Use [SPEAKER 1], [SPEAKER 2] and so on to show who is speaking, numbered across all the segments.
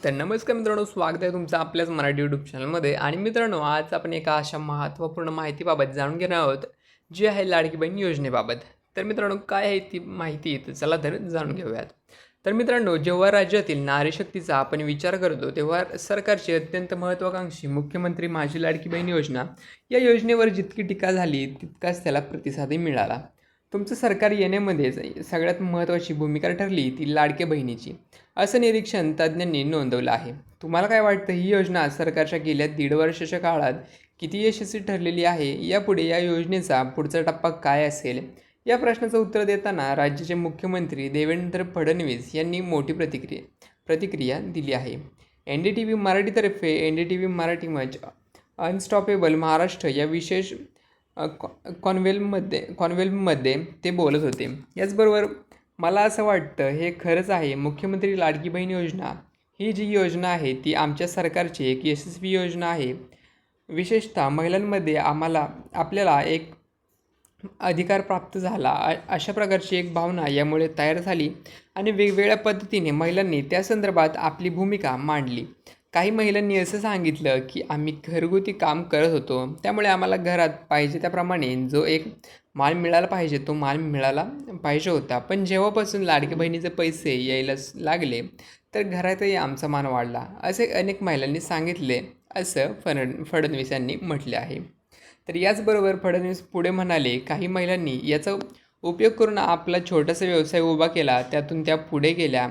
[SPEAKER 1] तर नमस्कार मित्रांनो, स्वागत आहे तुमचं आपल्याच मराठी यूट्यूब चॅनलमध्ये. आणि मित्रांनो, आज आपण एका अशा महत्त्वपूर्ण माहितीबाबत जाणून घेणार आहोत, जी आहे लाडकी बहीण योजनेबाबत. तर मित्रांनो, काय आहे ती माहिती? तर चला तर जाणून घेऊयात. तर मित्रांनो, जेव्हा राज्यातील नारी शक्तीचा आपण विचार करतो, तेव्हा सरकारची अत्यंत महत्त्वाकांक्षी मुख्यमंत्री माझी लाडकी बहीण योजना या योजनेवर जितकी टीका झाली, तितकाच त्याला प्रतिसादही मिळाला. तुमचं सरकार येण्यामध्येच सगळ्यात महत्त्वाची भूमिका ठरली ती लाडक्या बहिणीची, असं निरीक्षण तज्ज्ञांनी नोंदवलं आहे. तुम्हाला काय वाटतं, ही योजना सरकारच्या गेल्या 1.5 वर्षाच्या काळात किती यशस्वी ठरलेली आहे? यापुढे या योजनेचा पुढचा टप्पा काय असेल? या प्रश्नाचं उत्तर देताना राज्याचे मुख्यमंत्री देवेंद्र फडणवीस यांनी मोठी प्रतिक्रिया दिली आहे. NDTV मराठीतर्फे NDTV मराठी मंच अनस्टॉपेबल महाराष्ट्र या विशेष कॉन्वेलमध्ये ते बोलत होते. याचबरोबर मला असं वाटतं, हे खरंच आहे, मुख्यमंत्री लाडकी बहीण योजना ही जी योजना आहे ती आमच्या सरकारची एक यशस्वी योजना आहे. विशेषतः महिलांमध्ये आपल्याला एक अधिकार प्राप्त झाला, अशा प्रकारची एक भावना यामुळे तयार झाली आणि वेगवेगळ्या पद्धतीने महिलांनी त्या संदर्भात आपली भूमिका मांडली. काही महिलांनी असं सांगितलं की आम्ही घरगुती काम करत होतो, त्यामुळे आम्हाला घरात पाहिजे त्याप्रमाणे जो एक माल मिळाला पाहिजे तो माल मिळाला पाहिजे होता. पण जेव्हापासून लाडक्या बहिणीचे पैसे यायला लागले, तर घरातही आमचा मान वाढला, असे अनेक महिलांनी सांगितले, असं फडणवीस यांनी म्हटले आहे. तर याचबरोबर फडणवीस पुढे म्हणाले, काही महिलांनी याचा उपयोग करून आपला छोटासा व्यवसाय उभा केला, त्यातून त्या पुढे गेल्या.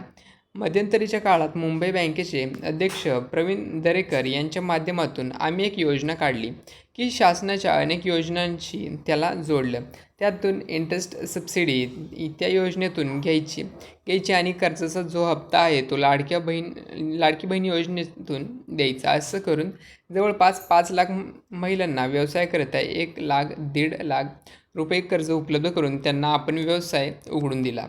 [SPEAKER 1] मध्यंतरीच्या काळात मुंबई बँकेचे अध्यक्ष प्रवीण दरेकर यांच्या माध्यमातून आम्ही एक योजना काढली की शासनाच्या अनेक योजनांशी त्याला जोडलं. त्यातून इंटरेस्ट सबसिडी त्या योजनेतून घ्यायची आणि कर्जाचा जो हप्ता आहे तो लाडकी बहीण योजनेतून द्यायचा. असं करून जवळपास 5 लाख महिलांना व्यवसायाकरिता 1 लाख 1.5 लाख रुपये कर्ज उपलब्ध करून त्यांना आपण व्यवसाय उघडून दिला.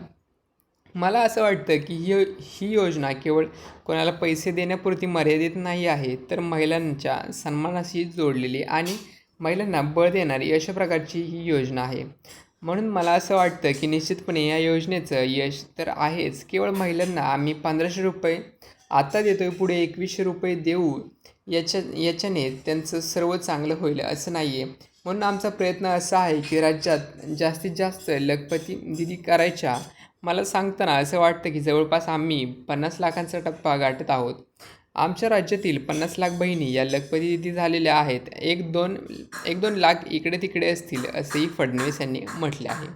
[SPEAKER 1] मला असं वाटतं की ही योजना केवळ कोणाला पैसे देण्यापुरती मर्यादित नाही आहे, तर महिलांच्या सन्मानाशी जोडलेली आणि महिलांना बळ देणारी अशा प्रकारची ही योजना आहे. म्हणून मला असं वाटतं की निश्चितपणे या योजनेचं यश तर आहेच. केवळ महिलांना आम्ही 1500 रुपये आता देतोय, पुढे 2100 रुपये देऊ, याच्याने त्यांचं सर्व चांगलं होईल असं नाही आहे. म्हणून आमचा प्रयत्न असा आहे की राज्यात जास्तीत जास्त लखपती दिदी करायच्या. मला सांगताना असं वाटतं की जवळपास आम्ही 50 लाखांचा टप्पा गाठत आहोत. आमच्या राज्यातील 50 लाख बहिणी या लखपती दिदी झालेल्या आहेत. 1-2 लाख इकडे तिकडे असतील, असंही फडणवीस यांनी म्हटले आहे.